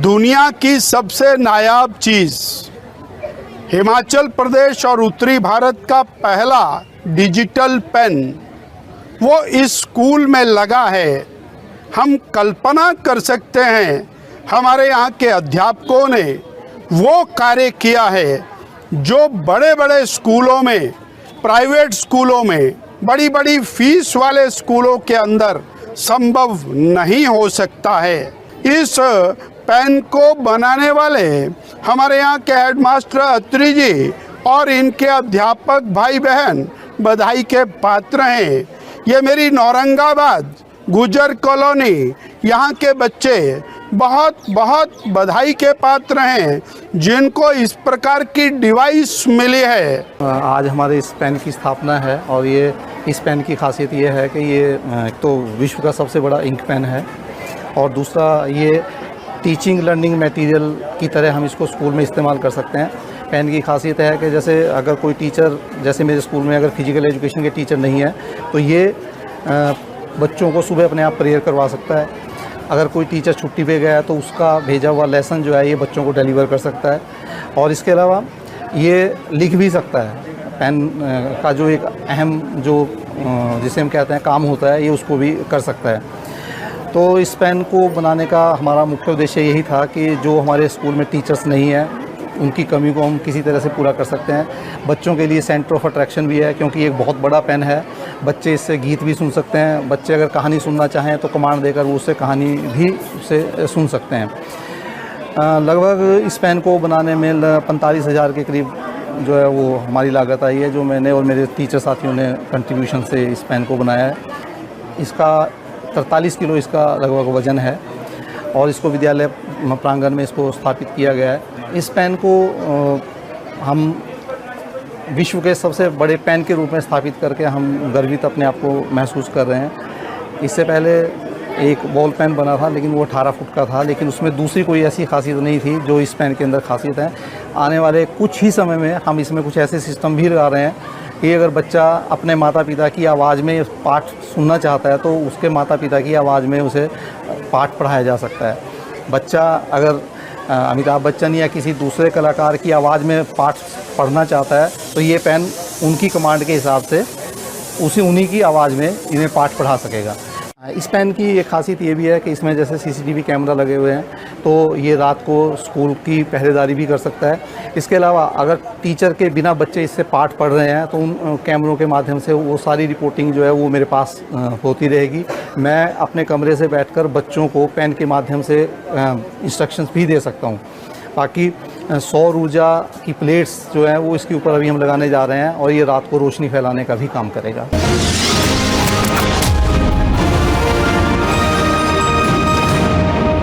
दुनिया की सबसे नायाब चीज़ हिमाचल प्रदेश और उत्तरी भारत का पहला डिजिटल पेन वो इस स्कूल में लगा है। हम कल्पना कर सकते हैं हमारे यहाँ के अध्यापकों ने वो कार्य किया है जो बड़े बड़े स्कूलों में, प्राइवेट स्कूलों में, बड़ी बड़ी फीस वाले स्कूलों के अंदर संभव नहीं हो सकता है। इस पेन को बनाने वाले हमारे यहाँ के हेडमास्टर अत्री जी और इनके अध्यापक भाई बहन बधाई के पात्र हैं। ये मेरी औरंगाबाद गुजर कॉलोनी यहाँ के बच्चे बहुत बहुत बधाई के पात्र हैं जिनको इस प्रकार की डिवाइस मिली है। आज हमारे इस पेन की स्थापना है और ये इस पेन की खासियत ये है कि ये एक तो विश्व का सबसे बड़ा इंक पेन है और दूसरा ये टीचिंग लर्निंग मटेरियल की तरह हम इसको स्कूल में इस्तेमाल कर सकते हैं। पेन की खासियत है कि जैसे अगर कोई टीचर, जैसे मेरे स्कूल में अगर फिजिकल एजुकेशन के टीचर नहीं है तो ये बच्चों को सुबह अपने आप प्रेयर करवा सकता है। अगर कोई टीचर छुट्टी पे गया है तो उसका भेजा हुआ लेसन जो है ये बच्चों को डिलीवर कर सकता है और इसके अलावा ये लिख भी सकता है। पेन का जो एक अहम जो जिसे हम कहते हैं काम होता है ये उसको भी कर सकता है। तो इस पेन को बनाने का हमारा मुख्य उद्देश्य यही था कि जो हमारे स्कूल में टीचर्स नहीं हैं उनकी कमी को हम किसी तरह से पूरा कर सकते हैं। बच्चों के लिए सेंटर ऑफ अट्रैक्शन भी है क्योंकि एक बहुत बड़ा पेन है। बच्चे इससे गीत भी सुन सकते हैं। बच्चे अगर कहानी सुनना चाहें तो कमांड देकर वो उससे कहानी भी उससे सुन सकते हैं। लगभग इस पेन को बनाने में 45,000 के करीब जो है वो हमारी लागत आई है, जो मैंने और मेरे टीचर साथियों ने कंट्रीब्यूशन से इस पेन को बनाया है। इसका 43 किलो इसका लगभग वज़न है और इसको विद्यालय प्रांगण में इसको स्थापित किया गया है। इस पेन को हम विश्व के सबसे बड़े पेन के रूप में स्थापित करके हम गर्वित अपने आप को महसूस कर रहे हैं। इससे पहले एक बॉल पेन बना था लेकिन वो 18 फुट का था, लेकिन उसमें दूसरी कोई ऐसी खासियत नहीं थी जो इस पेन के अंदर खासियत है। आने वाले कुछ ही समय में हम इसमें कुछ ऐसे सिस्टम भी लगा रहे हैं कि अगर बच्चा अपने माता पिता की आवाज़ में पाठ सुनना चाहता है तो उसके माता पिता की आवाज़ में उसे पाठ पढ़ाया जा सकता है। बच्चा अगर अमिताभ बच्चन या किसी दूसरे कलाकार की आवाज़ में पाठ पढ़ना चाहता है तो ये पेन उनकी कमांड के हिसाब से उन्हीं की आवाज़ में इन्हें पाठ पढ़ा सकेगा। इस पेन की एक खासियत ये भी है कि इसमें जैसे सीसीटीवी कैमरा लगे हुए हैं तो ये रात को स्कूल की पहरेदारी भी कर सकता है। इसके अलावा अगर टीचर के बिना बच्चे इससे पाठ पढ़ रहे हैं तो उन कैमरों के माध्यम से वो सारी रिपोर्टिंग जो है वो मेरे पास होती रहेगी। मैं अपने कमरे से बैठकर बच्चों को पेन के माध्यम से इंस्ट्रक्शंस भी दे सकता हूँ। बाकी सौर ऊर्जा की प्लेट्स जो हैं वो इसके ऊपर अभी हम लगाने जा रहे हैं और ये रात को रोशनी फैलाने का भी काम करेगा।